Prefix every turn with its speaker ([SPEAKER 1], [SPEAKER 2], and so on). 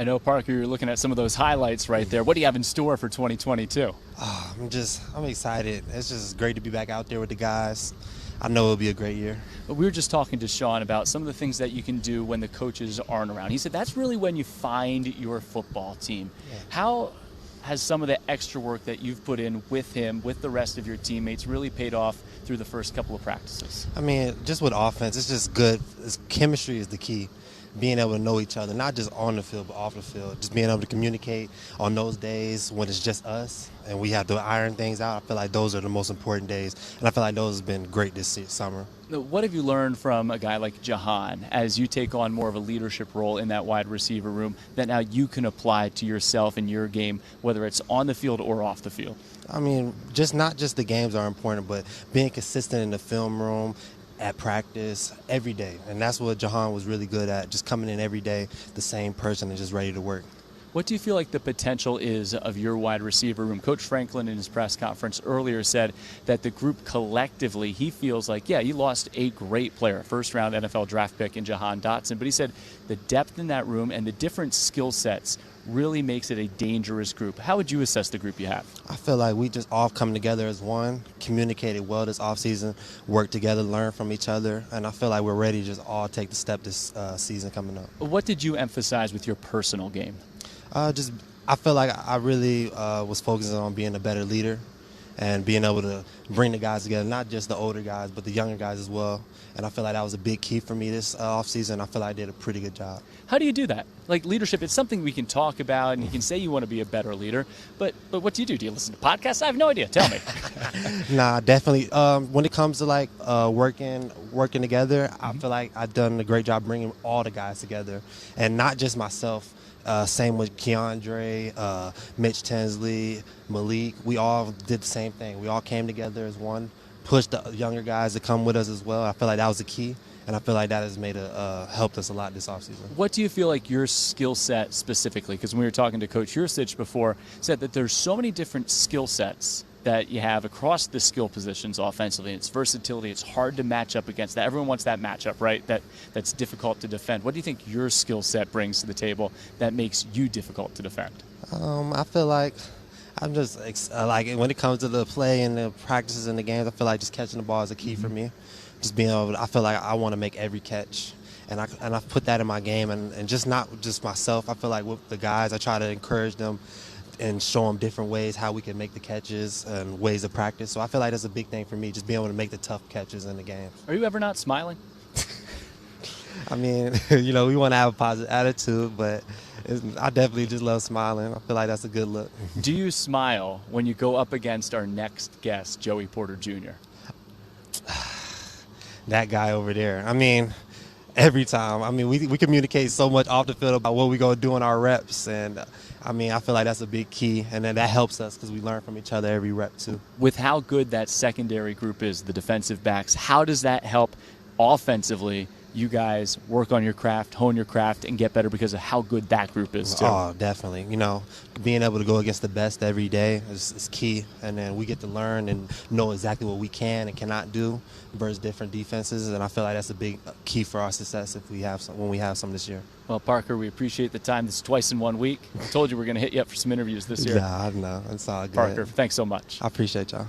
[SPEAKER 1] I know, Parker, you're looking at some of those highlights right there. What do you have in store for 2022?
[SPEAKER 2] Oh, I'm excited. It's just great to be back out there with the guys. I know it'll be a great year.
[SPEAKER 1] But we were just talking to Sean about some of the things that you can do when the coaches aren't around. He said that's really when you find your football team. Yeah. How has some of the extra work that you've put in with him, with the rest of your teammates, really paid off through the first couple of practices?
[SPEAKER 2] I mean, just with offense, it's just good. Chemistry is the key. Being able to know each other, not just on the field, but off the field. Just being able to communicate on those days when it's just us and we have to iron things out. I feel like those are the most important days, and I feel like those have been great this summer.
[SPEAKER 1] What have you learned from a guy like Jahan as you take on more of a leadership role in that wide receiver room that now you can apply to yourself in your game, whether it's on the field or off the field?
[SPEAKER 2] I mean, not just the games are important, but being consistent in the film room, at practice, every day. And that's what Jahan was really good at, just coming in every day, the same person and just ready to work.
[SPEAKER 1] What do you feel like the potential is of your wide receiver room? Coach Franklin in his press conference earlier said that the group collectively, he feels like, yeah, you lost a great player, first-round NFL draft pick in Jahan Dotson, but he said the depth in that room and the different skill sets really makes it a dangerous group. How would you assess the group you have?
[SPEAKER 2] I feel like we just all come together as one, communicated well this offseason, worked together, learned from each other, and I feel like we're ready to just all take the step this season coming up.
[SPEAKER 1] What did you emphasize with your personal game?
[SPEAKER 2] I feel like I really was focusing on being a better leader and being able to bring the guys together, not just the older guys, but the younger guys as well. And I feel like that was a big key for me this offseason. I feel like I did a pretty good job.
[SPEAKER 1] How do you do that? Like leadership, it's something we can talk about, and you can say you want to be a better leader, but what do you do? Do you listen to podcasts? I have no idea. Tell me.
[SPEAKER 2] Nah, definitely. When it comes to like working together, I feel like I've done a great job bringing all the guys together, and not just myself. Same with Keandre, Mitch Tinsley, Malik. We all did the same thing. We all came together as one, pushed the younger guys to come with us as well. I feel like that was the key, and I feel like that has helped us a lot this offseason.
[SPEAKER 1] What do you feel like your skill set specifically, because when we were talking to Coach Yursich before, said that there's so many different skill sets that you have across the skill positions offensively, and its versatility, it's hard to match up against that. Everyone wants that matchup, right? That's difficult to defend. What do you think your skill set brings to the table that makes you difficult to defend?
[SPEAKER 2] I feel like I'm just like when it comes to the play and the practices and the games, I feel like just catching the ball is a key for me. Just being able I feel like I want to make every catch. And I've put that in my game, and just not just myself. I feel like with the guys, I try to encourage them and show them different ways how we can make the catches and ways of practice. So I feel like that's a big thing for me, just being able to make the tough catches in the game.
[SPEAKER 1] Are you ever not smiling?
[SPEAKER 2] I mean, we want to have a positive attitude, but I definitely just love smiling. I feel like that's a good look.
[SPEAKER 1] Do you smile when you go up against our next guest, Joey Porter Jr.?
[SPEAKER 2] That guy over there. I mean, every time. I mean, we communicate so much off the field about what we're going to do in our reps, and I mean, I feel like that's a big key, and then that helps us because we learn from each other every rep too.
[SPEAKER 1] With how good that secondary group is, the defensive backs, how does that help offensively you guys work on your craft, hone your craft, and get better because of how good that group is too?
[SPEAKER 2] Oh, definitely. Being able to go against the best every day is key, and then we get to learn and know exactly what we can and cannot do versus different defenses, and I feel like that's a big key for our success when we have some this year.
[SPEAKER 1] Well, Parker, we appreciate the time. This is twice in 1 week. I told you we're going to hit you up for some interviews this year.
[SPEAKER 2] Yeah, I know. It's all good.
[SPEAKER 1] Parker, thanks so much.
[SPEAKER 2] I appreciate y'all.